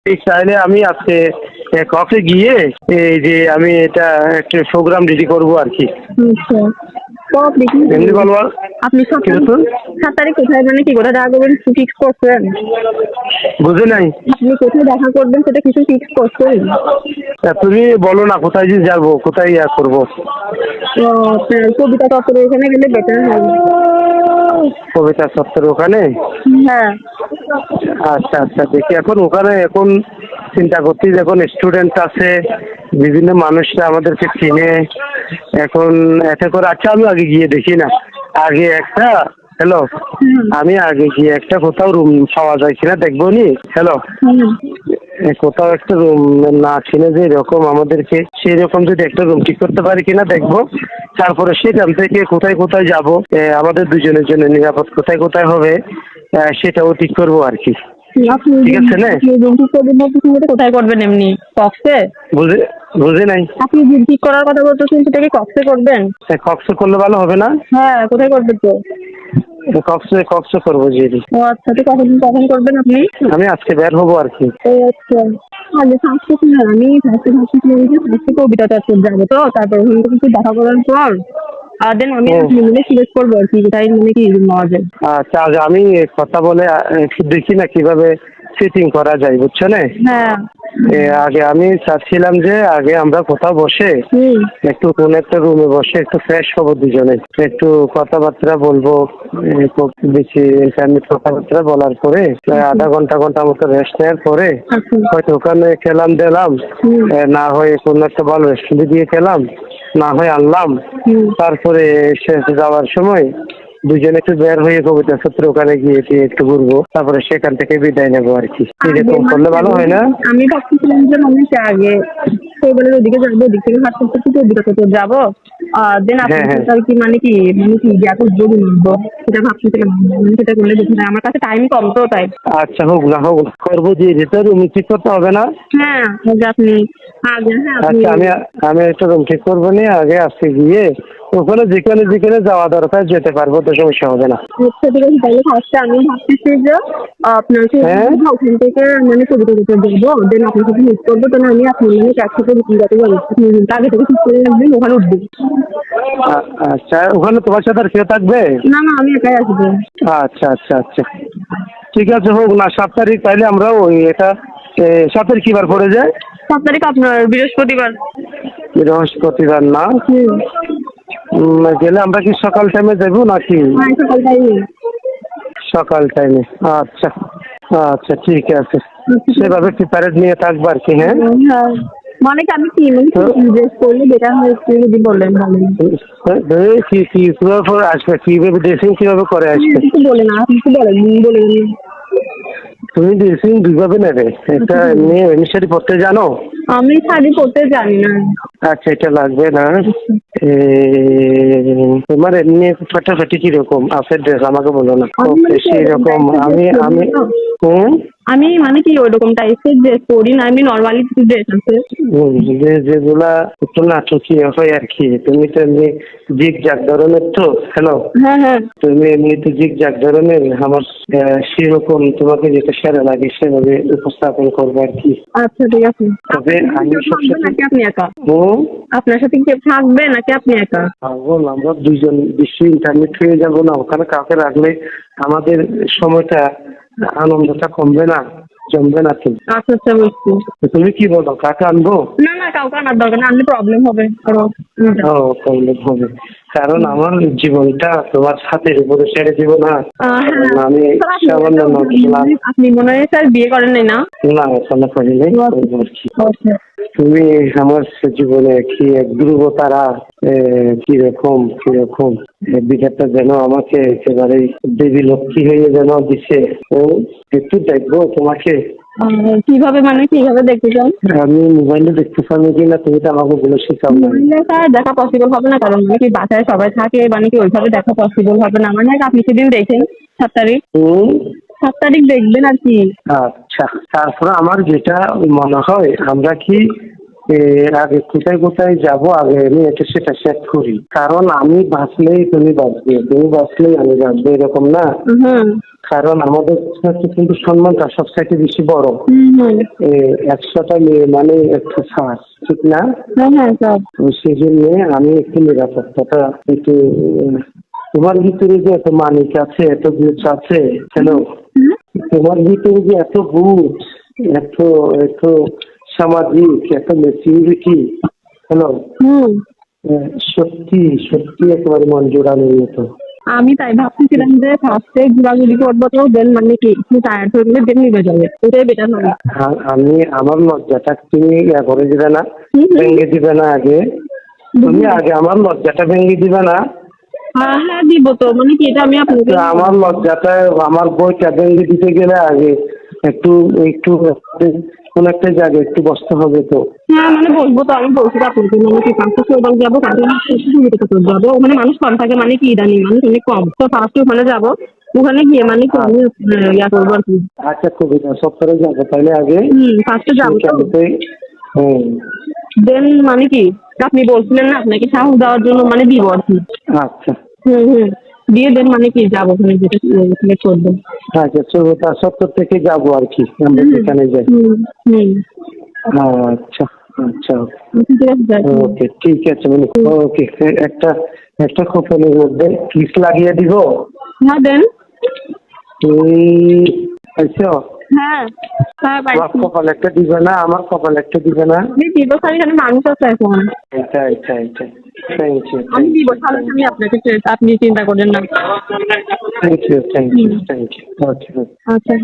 চাইলে আমি আজকে কফে গিয়ে এই যে আমি এটা একটা প্রোগ্রাম রেডি করবো আর কি। আচ্ছা। তো আপনি কি এমনি বলবো আপনি সাত কি তারিখ বলুন? ৭ তারিখ কোথায় মানে কি কোথায় দেখা করবেন ফিক্স করছেন? বুঝে নাই। আপনি কোথায় দেখা করবেন সেটা কিছু ফিক্স করছেন? তুমি বলো না কোথায় যে যাবো, কোথায় ইয়া করবো। তো আপনার কবিতা চত্বরের ওখানে গেলে বেটার হয়। কবিতা সত্তর ওখানে? হ্যাঁ। আচ্ছা আচ্ছা, দেখি এখন ওখানে এখন চিন্তা করছি, এখন স্টুডেন্ট আছে, বিভিন্ন মানুষরা আমাদেরকে চিনে এখন এতে করে। আচ্ছা আমি আগে গিয়ে দেখি না, আগে একটা হ্যালো, আমি আগে গিয়ে একটা কোথাও রুম পাওয়া যায় কিনা দেখবো নি। হ্যালো, কোথাও একটা রুম না চিনে যে এরকম আমাদেরকে সেই রকম যদি একটা রুম ঠিক করতে পারি কিনা দেখবো। তারপরে সেখান থেকে কোথায় কোথায় যাব, আমাদের দুজনের জন্য নিরাপদ কোথায় কোথায় হবে সেটাও ঠিক করবো আর কি। আপনি ঠিক আছে না? রুম ঠিক করবেন বলতেছেন যেটা কোথায় করবেন এমনি কক্সে? বুঝে বুঝে নাই। আপনি রুম ঠিক করার কথা বলতেছেন সেটা কি কক্সে করবেন? কক্সে করলে ভালো হবে না? হ্যাঁ, কোথায় করবেন তো? কক্সে করবো জি। ও আচ্ছা, তো কখন কখন করবেন আপনি? আমি আজকে বের হবো আর কি। ও আচ্ছা। আগে ফার্স্টে না আমি ফার্স্টে কবিতা চত্বর যাবো, তো তারপর ওখান থেকে দেখা করার পর দেন আমি হুম। আপনি মিলে সিলেক্ট করবো আর কি তাই মানে কি নেওয়া যায়। আচ্ছা আজ আমি কথা বলে একটু দেখি না কিভাবে ফিটিং করা যায়, বুঝছো না? হ্যাঁ। আগে আমি চাচ্ছিলাম যে আগে আমরা কোথাও বসে হুম। একটু কোন একটা রুমে বসে একটু ফ্রেশ হবো দুজনে, একটু কথাবার্তা বলবো। খুব বেশি ইন্টারনেট কথাবার্তা বলার পরে প্রায় আধা ঘন্টা মতো রেস্ট নেওয়ার পরে আচ্ছা। হয়তো ওখানে খেলাম দিলাম, হুম। না হয় কোনো একটা ভালো রেস্টুরেন্টে দিয়ে খেলাম, না হয় আনলাম। হুম। তারপরে শেষ যাওয়ার সময় দুজনে একটু বের হয়ে কবিতা সূত্র ওখানে গিয়ে একটু ঘুরবো, তারপরে সেখান থেকে বিদায় নেবো আর কি। এরকম করলে ভালো হয় না? আমি ভাবছিলাম যে মানুষ আগে শৈবালের ওদিকে যাবো, ওদিক থেকে হাঁটতে হাঁটতে কবিতা চত্বর যাবো, দেন হ্যাঁ আপনার হ্যাঁ। সাথে আর কি মানে কি যত জরুরি নিবো সেটা ভাবছিলাম। সেটা করলে দেখুন আমার কাছে টাইম কম, তো তাই। আচ্ছা হোক না হোক, করবো যে যেটা রুম ঠিক করতে হবে না। হ্যাঁ, যে আপনি আগে হ্যাঁ আপনি আচ্ছা আমি আমি একটা রুম ঠিক করবো নি, আগে আজকে গিয়ে ওখানে যেখানে যেখানে যাওয়া দরকার যেতে পারবো, তো সমস্যা হবে না। হচ্ছে ঠিক আছে। তাহলে ফার্স্টে আমি ভাবতেছি যে আপনার হ্যাঁ ওখান থেকে মানে কবিতা চত্বর যাবো, দেন আপনার সাথে মিট করবো, দেন আমি আপনি মানে একসাথে বুকিং করতে যাবো। আপনি আগে থেকে ঠিক করে রাখবেন, ওখানে উঠবেন। আচ্ছা ওখানে তোমার সাথে আর কেউ থাকবে? না না, আমি একাই আসবো। আচ্ছা আচ্ছা আচ্ছা, ঠিক আছে হোক না। 7 তারিখ তাইলে আমরা ওই এটা 7 তারিখ কি বার পড়ে যায়? 7 তারিখ আপনার বৃহস্পতিবার। বৃহস্পতিবার না? হুম। গেলে আমরা কি সকাল টাইমে যাবো নাকি? হ্যাঁ, সকালটাই। সকাল টাইমে? আচ্ছা আচ্ছা ঠিক আছে, সেভাবে প্রিপারেড নিয়ে থাকবো আর কি। হ্যাঁ হ্যাঁ, মানে কি আমি কি মানে ড্রেস করলে বেটার হয় একটু যদি বললেন ভালো। কি কি কিভাবে করে আসবে, কিভাবে ড্রেসিং কিভাবে করে আসবে? কিছু বলে না, আপনি কিছু বলেন বলে তুমি ড্রেসিং দুইভাবে নেবে, একটা এমনি এমনি শাড়ি পরতে জানো? আমি শাড়ি পরতে জানি না। আচ্ছা এটা লাগবে না। তোমার এমনি ফাটাফাটি কিরকম আছে ড্রেস আমাকে বলো না, খুব বেশি এরকম আমি আমি আমি মানে কি ওইরকম টাইপের ড্রেস পরি না, আমি নর্মালি কিছু ড্রেস আছে। যেগুলা একটু নাটকীয় হয় আর কি। তুমি তো এমনি জিগ জাগ ধরনের তো, হ্যালো, হ্যাঁ হ্যাঁ। তুমি এমনি তো জিগ জাগ ধরনের, আমার সেরকম তোমাকে যেটা সেরা লাগে সেভাবে উপস্থাপন করবো আর কি। আচ্ছা ঠিক আছে। তবে আমি সবসাথে নাকি আপনি একা? ও আপনার সাথে কেউ থাকবে নাকি আপনি একা? পাগল, আমরা দুইজন বিশ্ব ইন্টারনেট হয়ে যাবো না, ওখানে কাউকে রাখলে আমাদের সময়টা আনন্দটা কমবে না, জমবে না। তুমি আচ্ছা আচ্ছা, বুঝছি। তুমি কি বলো, কাকে আনবো? না না, কাউকে আনার দরকার না, আনলে প্রবলেম হবে আরো। ও প্রবলেম হবে, কারণ আমার জীবনটা তোমার সাথে উপরে ছেড়ে দিব না। আমি সামান্য নজলাম। আপনি মনে হয় স্যার বিয়ে করেন নাই না? না এখনো করি নাই, করবো আর কি। আচ্ছা। তুমি আমার জীবনে কি এক ধ্রুব তারা, কিরকম কিরকম বিধাতা যেন আমাকে একেবারেই দেবী লক্ষ্মী হয়ে যেন দিছে। ও একটু দেখবো তোমাকে। কিভাবে মানে কিভাবে দেখতে চান? আমি মোবাইলে দেখতে পাবো কিনা, তুমি তো আমাকে বলে শেখাও না। স্যার দেখা পসিবল হবে না, কারণ মানে কি বাসায় সবাই থাকে, মানে কি ওইভাবে দেখা পসিবল হবে না। মানে আপনি সেদিন দেখেন 7 তারিখ। 7 তারিখ দেখবেন আর কি। আচ্ছা তারপরে আমার যেটা মনে হয়, আমরা কি আগে কোথায় কোথায় যাবো আগে আমি এটা সেটা সেট করি, কারণ আমি বাঁচলেই তুমি বাঁচবে, তুমি বাঁচলেই আমি বাঁচবো, এরকম না। হুম। কারণ আমাদের কাছে কিন্তু সম্মানটা সবচাইতে বেশি বড়। হুম। 100টা মেয়ে মানে একটা শ্বাস, ঠিক না? হ্যাঁ স্যার। তো সেই জন্য আমি একটু নিরাপত্তাটা একটু তোমার ভিতরে যে এত মানিক আছে, এত বুঝ আছে, হ্যালো, তোমার ভিতরে যে এত বুঝ, এত এত সামাজিক, এত ম্যাচিউরিটি, হ্যালো, হুম। সত্যি সত্যি একেবারে মন জোড়ানোর মতো। আমি তাই ভাবতেছিলাম যে ফার্স্টে ঘোরাঘুরি করবো, তো দেন মানে কি একটু টায়ার্ড হয়ে গেলে দেন নিবে যাবে, ওটাই বেটার হবে। আমি আমার লজ্জাটা তুমি করে দিবে না, ভেঙে দিবে না আগে, তুমি আগে আমার লজ্জাটা ভেঙে দিবে না। হ্যাঁ দিব তো, মানে কি এটা আমি আপনাকে আমার লজ্জাটা, আমার বইটা ভেঙে দিতে গেলে আগে একটু একটু কোন একটা জায়গায় একটু বসতে হবে তো। হ্যাঁ মানে বলবো তো, আমি বলছি তো আপনাকে, মানে কি ফার্স্টে শোরুম যাবো, কারণ যাবো ওখানে মানুষ কম থাকে, মানে কি ইদানিং মানুষ অনেক কম, তো ফার্স্টে ওখানে যাবো, ওখানে গিয়ে মানে কি আমি ইয়া করবো আর কি। আচ্ছা কবিতা সপ্তাহে যাবো তাহলে আগে। ফার্স্টে যাবো তো, হুম। দেন মানে কি আপনি বলছিলেন না আপনাকে সাহস দেওয়ার জন্য মানে দিব আর কি। আচ্ছা দিয়ে দেন মানে কি যাবো ওখানে, যেটা সিলেক্ট করবো। আচ্ছা, 14 থেকে যাবো আর কি, আমরা সেখানে যাই। আচ্ছা আচ্ছা, ঠিক আছে। ওকে ঠিক আছে, মানে ওকে, একটা একটা খোপনের মধ্যে কিস লাগিয়ে দিব। হ্যাঁ দেন। তুই আইছো? হ্যাঁ হ্যাঁ আমার কপাল একটা দিবে না, আমার কপাল একটা দিবে না। দিব স্যার, এখানে মানুষ আছে এখন। এটা এটা এটা থ্যাংক ইউ আমি দিব, তাহলে আমি আপনাকে আপনি চিন্তা করেন না। Thank you thank you thank you. Okay. আচ্ছা